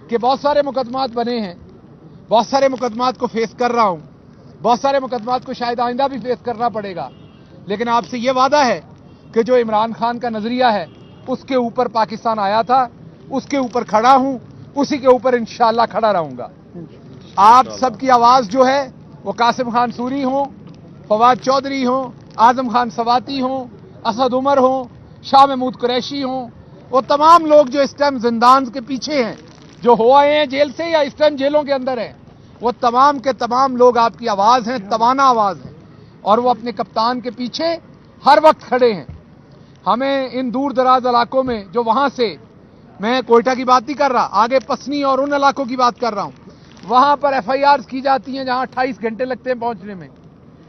کہ بہت سارے مقدمات بنے ہیں, بہت سارے مقدمات کو فیس کر رہا ہوں, بہت سارے مقدمات کو شاید آئندہ بھی فیس کرنا پڑے گا, لیکن آپ سے یہ وعدہ ہے کہ جو عمران خان کا نظریہ ہے اس کے اوپر پاکستان آیا تھا, اس کے اوپر کھڑا ہوں, اسی کے اوپر انشاءاللہ کھڑا رہوں گا. آپ سب کی آواز جو ہے وہ قاسم خان سوری ہوں, فواد چودھری ہوں, اعظم خان سواتی ہوں, اسد عمر ہوں, شاہ محمود قریشی ہوں, وہ تمام لوگ جو اس ٹائم زندان کے پیچھے ہیں, جو ہو آئے ہیں جیل سے یا اس ٹائم جیلوں کے اندر ہیں, وہ تمام کے تمام لوگ آپ کی آواز ہیں, توانا آواز ہے, اور وہ اپنے کپتان کے پیچھے ہر وقت کھڑے ہیں. ہمیں ان دور دراز علاقوں میں, جو وہاں سے, میں کوئٹہ کی بات نہیں کر رہا, آگے پسنی اور ان علاقوں کی بات کر رہا ہوں, وہاں پر ایف آئی آرز کی جاتی ہیں جہاں 28 گھنٹے لگتے ہیں پہنچنے میں,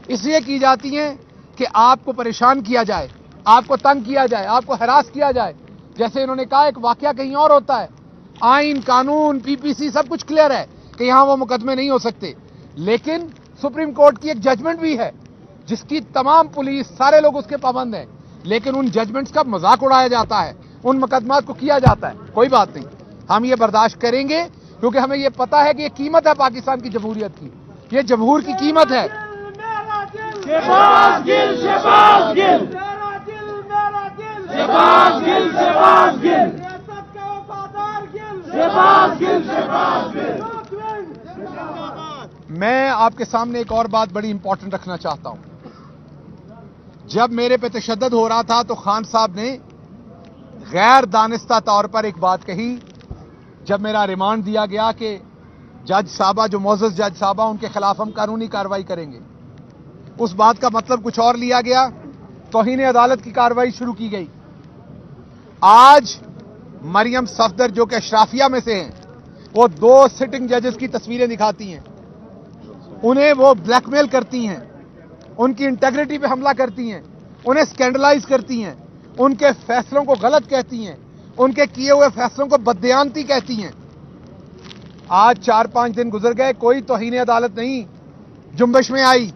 اس لیے کی جاتی ہیں کہ آپ کو پریشان کیا جائے, آپ کو تنگ کیا جائے, آپ کو ہراس کیا جائے. جیسے انہوں نے کہا ایک واقعہ کہیں اور ہوتا ہے, آئین, قانون, پی پی سی سب کچھ کلیئر ہے کہ یہاں وہ مقدمے نہیں ہو سکتے, لیکن سپریم کورٹ کی ایک ججمنٹ بھی ہے جس کی تمام پولیس سارے لوگ اس کے پابند ہیں, لیکن ان ججمنٹس کا مذاق اڑایا جاتا ہے, ان مقدمات کو کیا جاتا ہے. کوئی بات نہیں, ہم یہ برداشت کریں گے کیونکہ ہمیں یہ پتا ہے کہ یہ قیمت ہے پاکستان کی جمہوریت کی, یہ جمہور کی قیمت ہے. شہباز گل, شہباز گل, شہباز گل, شہباز گل, شہباز گل, شہباز گل. میں آپ کے سامنے ایک اور بات بڑی امپورٹنٹ رکھنا چاہتا ہوں. جب میرے پہ تشدد ہو رہا تھا تو خان صاحب نے غیر دانستہ طور پر ایک بات کہی. جب میرا ریمانڈ دیا گیا کہ جج صاحبہ, جو معزز جج صاحبہ, ان کے خلاف ہم قانونی کارروائی کریں گے, اس بات کا مطلب کچھ اور لیا گیا, توہین عدالت کی کارروائی شروع کی گئی. آج مریم صفدر جو کہ اشرافیہ میں سے ہیں, وہ 2 سٹنگ ججز کی تصویریں دکھاتی ہیں, انہیں وہ بلیک میل کرتی ہیں, ان کی انٹیگریٹی پہ حملہ کرتی ہیں, انہیں اسکینڈلائز کرتی ہیں, ان کے فیصلوں کو غلط کہتی ہیں, ان کے کیے ہوئے فیصلوں کو بددیانتی کہتی ہیں. آج 4-5 دن گزر گئے, کوئی توہین عدالت نہیں جنبش میں آئی,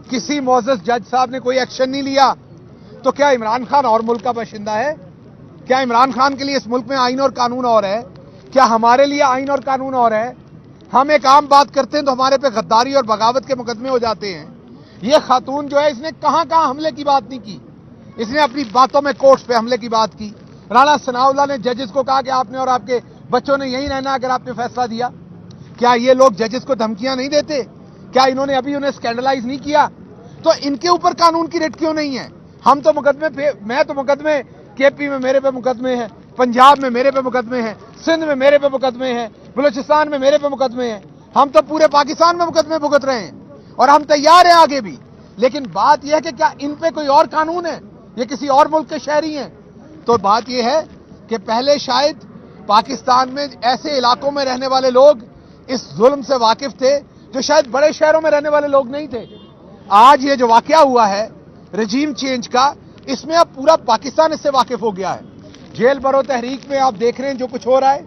کسی معزز جج صاحب نے کوئی ایکشن نہیں لیا. تو کیا عمران خان اور ملک کا باشندہ ہے؟ کیا عمران خان کے لیے اس ملک میں آئین اور قانون اور ہے؟ کیا ہمارے لیے آئین اور قانون اور ہے؟ ہم ایک عام بات کرتے ہیں تو ہمارے پہ غداری اور بغاوت کے مقدمے ہو جاتے ہیں. یہ خاتون جو ہے, اس نے کہاں کہاں حملے کی بات نہیں کی, اس نے اپنی باتوں میں کورٹس پہ حملے کی بات کی. رانا ثناء اللہ نے ججز کو کہا کہ آپ نے اور آپ کے بچوں نے یہیں رہنا اگر آپ نے فیصلہ دیا. کیا یہ لوگ ججز کو دھمکیاں نہیں دیتے؟ کیا انہوں نے ابھی انہیں اسکینڈلائز نہیں کیا؟ تو ان کے اوپر قانون کی ریٹ کیوں نہیں ہے؟ ہم تو مقدمے پہ, میں تو مقدمے کے پی میں میرے پہ مقدمے ہیں, پنجاب میں میرے پہ مقدمے ہیں, سندھ میں میرے پہ مقدمے ہیں, بلوچستان میں میرے پہ مقدمے ہیں, ہم تو پورے پاکستان میں مقدمے بھگت رہے ہیں اور ہم تیار ہیں آگے بھی. لیکن بات یہ ہے کہ کیا ان پہ کوئی اور قانون ہے؟ یہ کسی اور ملک کے شہری ہیں؟ تو بات یہ ہے کہ پہلے شاید پاکستان میں ایسے علاقوں میں رہنے والے لوگ اس ظلم سے واقف تھے جو شاید بڑے شہروں میں رہنے والے لوگ نہیں تھے. آج یہ جو واقعہ ہوا ہے رجیم چینج کا, اس میں اب پورا پاکستان اس سے واقف ہو گیا ہے. جیل برو تحریک میں آپ دیکھ رہے ہیں جو کچھ ہو رہا ہے,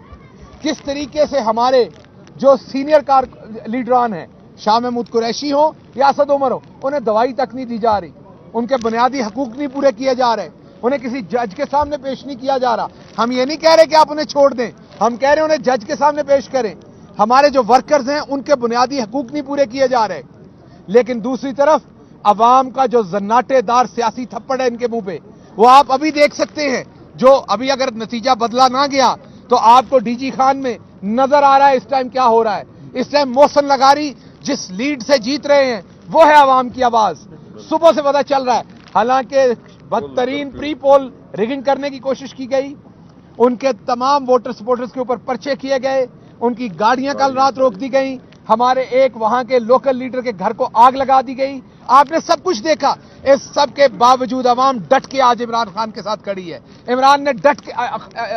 کس طریقے سے ہمارے جو سینئر لیڈران ہیں, شاہ محمود قریشی ہوں یا اسد عمر ہو, انہیں دوائی تک نہیں دی جا رہی, ان کے بنیادی حقوق نہیں پورے کیے جا رہے, انہیں کسی جج کے سامنے پیش نہیں کیا جا رہا. ہم یہ نہیں کہہ رہے کہ آپ انہیں چھوڑ دیں, ہم کہہ رہے ہیں انہیں جج کے سامنے پیش کریں. ہمارے جو ورکرز ہیں ان کے بنیادی حقوق نہیں پورے کیے جا رہے. لیکن دوسری طرف عوام کا جو زناٹے دار سیاسی تھپڑ ہے ان کے منہ پہ, وہ آپ ابھی دیکھ سکتے ہیں. جو ابھی اگر نتیجہ بدلا نہ گیا تو آپ کو ڈی جی خان میں نظر آ رہا ہے اس ٹائم کیا ہو رہا ہے. اس ٹائم محسن لغاری جس لیڈ سے جیت رہے ہیں وہ ہے عوام کی آواز. صبح سے پتہ چل رہا ہے, حالانکہ بدترین پری پول ریگنگ کرنے کی کوشش کی گئی, ان کے تمام ووٹر سپورٹرز کے اوپر پرچے کیے گئے, ان کی گاڑیاں کل رات روک دی گئیں, ہمارے ایک وہاں کے لوکل لیڈر کے گھر کو آگ لگا دی گئی. آپ نے سب کچھ دیکھا. اس سب کے باوجود عوام ڈٹ کے آج عمران خان کے ساتھ کھڑی ہے. عمران نے ڈٹ کے,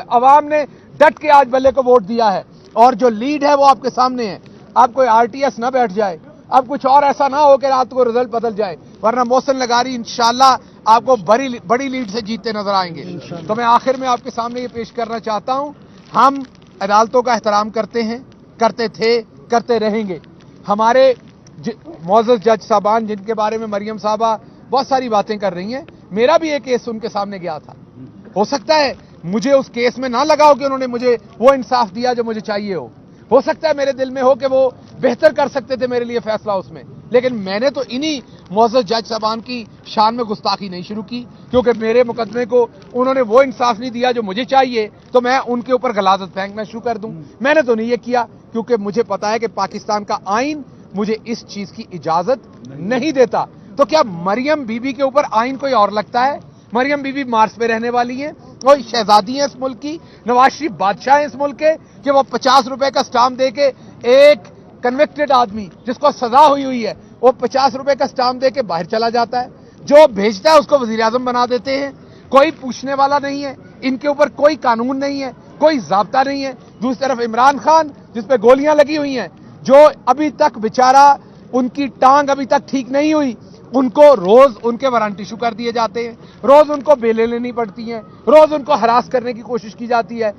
عوام نے ڈٹ کے آج بلے کو ووٹ دیا ہے, اور جو لیڈ ہے وہ آپ کے سامنے ہے. اب کوئی آر ٹی ایس نہ بیٹھ جائے, اب کچھ اور ایسا نہ ہو کہ رات کو رزلٹ بدل جائے, ورنہ محسن لغاری انشاءاللہ آپ کو بڑی لیڈ سے جیتتے نظر آئیں گے. تو میں آخر میں آپ کے سامنے یہ پیش کرنا چاہتا ہوں, ہم عدالتوں کا احترام کرتے ہیں, کرتے تھے, کرتے رہیں گے. ہمارے معزز جج صاحبان جن کے بارے میں مریم صاحبہ بہت ساری باتیں کر رہی ہیں, میرا بھی ایک کیس ان کے سامنے گیا تھا. ہو سکتا ہے مجھے اس کیس میں نہ لگا ہو کہ انہوں نے مجھے وہ انصاف دیا جو مجھے چاہیے ہو, ہو سکتا ہے میرے دل میں ہو کہ وہ بہتر کر سکتے تھے میرے لیے فیصلہ اس میں، لیکن میں نے تو انہی معزز جج صاحبان کی شان میں گستاخی نہیں شروع کی، کیونکہ میرے مقدمے کو انہوں نے وہ انصاف نہیں دیا جو مجھے چاہیے تو میں ان کے اوپر غلاظت پھینکنا شروع کر دوں۔ میں نے تو نہیں یہ کیا، کیونکہ مجھے پتا ہے کہ پاکستان کا آئین مجھے اس چیز کی اجازت نہیں دیتا۔ تو کیا مریم بی بی کے اوپر آئین کوئی اور لگتا ہے؟ مریم بی بی مارس پہ رہنے والی ہیں، کوئی شہزادی ہیں اس ملک کی، نواز شریف بادشاہ ہیں اس ملک کے، کہ وہ 50 روپے کا سٹامپ دے کے ایک کنوکٹڈ آدمی جس کو سزا ہوئی ہے وہ 50 روپے کا سٹامپ دے کے باہر چلا جاتا ہے، جو بھیجتا ہے اس کو وزیر اعظم بنا دیتے ہیں، کوئی پوچھنے والا نہیں ہے، ان کے اوپر کوئی قانون نہیں ہے، کوئی ضابطہ نہیں ہے۔ دوسری طرف عمران خان جس پہ گولیاں لگی ہوئی ہیں، جو ابھی تک بیچارہ ان کی ٹانگ ابھی تک ٹھیک نہیں ہوئی، ان کو روز ان کے وارنٹ ایشو کر دیے جاتے ہیں، روز ان کو بیلیں لینی پڑتی ہیں، روز ان کو ہراس کرنے کی کوشش کی جاتی ہے،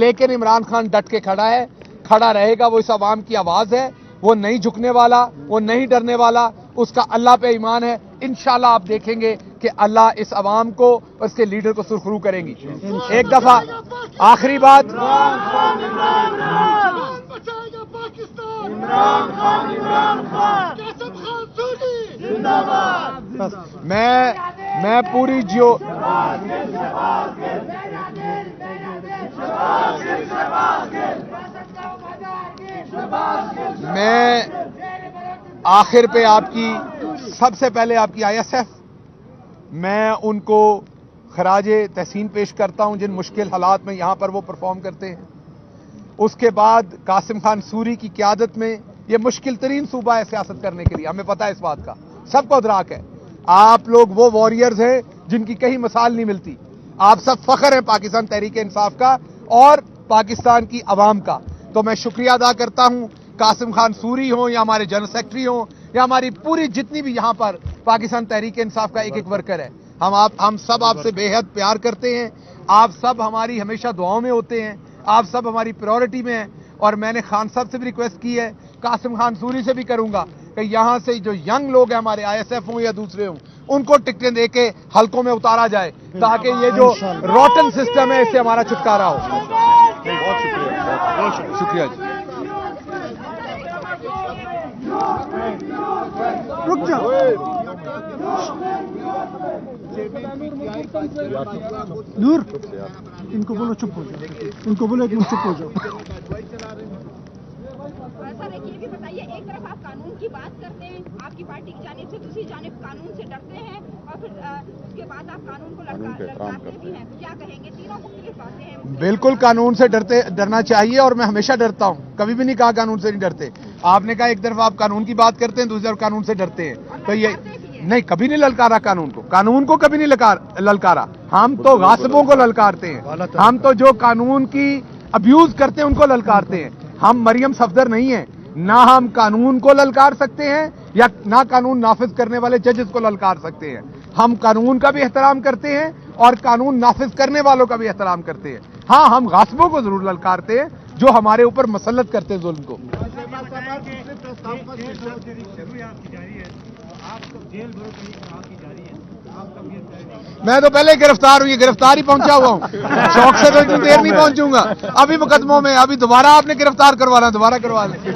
لیکن عمران خان ڈٹ کے کھڑا ہے، کھڑا رہے گا۔ وہ اس عوام کی آواز ہے، وہ نہیں جھکنے والا، وہ نہیں ڈرنے والا، اس کا اللہ پہ ایمان ہے۔ انشاءاللہ آپ دیکھیں گے کہ اللہ اس عوام کو اور اس کے لیڈر کو سرخرو کریں گی۔ ایک دفعہ آخری بات، میں پوری میں آخر پہ آپ کی سب سے پہلے آپ کی ISF، میں ان کو خراج تحسین پیش کرتا ہوں جن مشکل حالات میں یہاں پر وہ پرفارم کرتے ہیں۔ اس کے بعد قاسم خان سوری کی قیادت میں یہ مشکل ترین صوبہ ہے سیاست کرنے کے لیے، ہمیں پتہ ہے اس بات کا، سب کو ادراک ہے۔ آپ لوگ وہ وارئرز ہیں جن کی کہیں مثال نہیں ملتی، آپ سب فخر ہیں پاکستان تحریک انصاف کا اور پاکستان کی عوام کا۔ تو میں شکریہ ادا کرتا ہوں، قاسم خان سوری ہوں یا ہمارے جنرل سیکرٹری ہوں یا ہماری پوری جتنی بھی یہاں پر پاکستان تحریک انصاف کا ایک ایک ورکر ہے، ہم سب آپ سے بے حد پیار کرتے ہیں، آپ سب ہماری ہمیشہ دعاؤں میں ہوتے ہیں، آپ سب ہماری پریورٹی میں ہیں، اور میں نے خان صاحب سے بھی ریکویسٹ کی ہے، قاسم خان سوری سے بھی کروں گا کہ یہاں سے جو ینگ لوگ ہیں ہمارے ISF ہوں یا دوسرے ہوں، ان کو ٹکٹیں دے کے حلقوں میں اتارا جائے تاکہ یہ جو روٹن سسٹم ہے اس سے ہمارا چھٹکارا ہو۔ بہت شکریہ جی۔ رک جاؤ، نور ان کو بولو چپ ہو جاؤ، ان کو بولو ایک منٹ چپ ہو جاؤ۔ سر ایک یہ بھی بتائیے، ایک طرف آپ قانون کی بات کرتے ہیں آپ کی پارٹی کی جانب سے، دوسری جانب قانون سے ڈرتے ہیں اور پھر اس کے بعد آپ قانون کو لڑکاتے بھی ہیں، کیا کہیں گے؟ تینوں مختلف باتیں ہیں۔ بالکل قانون سے ڈرنا چاہیے، اور میں ہمیشہ ڈرتا ہوں، کبھی بھی نہیں کہا قانون سے نہیں ڈرتے۔ آپ نے کہا ایک طرف آپ قانون کی بات کرتے ہیں، دوسری طرف قانون سے ڈرتے ہیں، تو یہ نہیں، کبھی نہیں للکارا قانون کو کبھی نہیں للکارا۔ ہم تو غاصبوں کو للکارتے ہیں، ہم تو جو قانون کی ابیوز کرتے ہیں ان کو للکارتے ہیں۔ ہم مریم صفدر نہیں ہیں، نہ ہم قانون کو للکار سکتے ہیں یا نہ قانون نافذ کرنے والے ججز کو للکار سکتے ہیں۔ ہم قانون کا بھی احترام کرتے ہیں اور قانون نافذ کرنے والوں کا بھی احترام کرتے ہیں۔ ہاں، ہم غاصبوں کو ضرور للکارتے ہیں جو ہمارے اوپر مسلط کرتے ہیں ظلم کو۔ میں تو پہلے گرفتار ہوں، یہ گرفتار ہی پہنچا ہوا ہوں، شوق سے تو اتنی دیر نہیں پہنچوں گا، ابھی مقدموں میں، ابھی دوبارہ آپ نے گرفتار کروانا، دوبارہ کروا لیں۔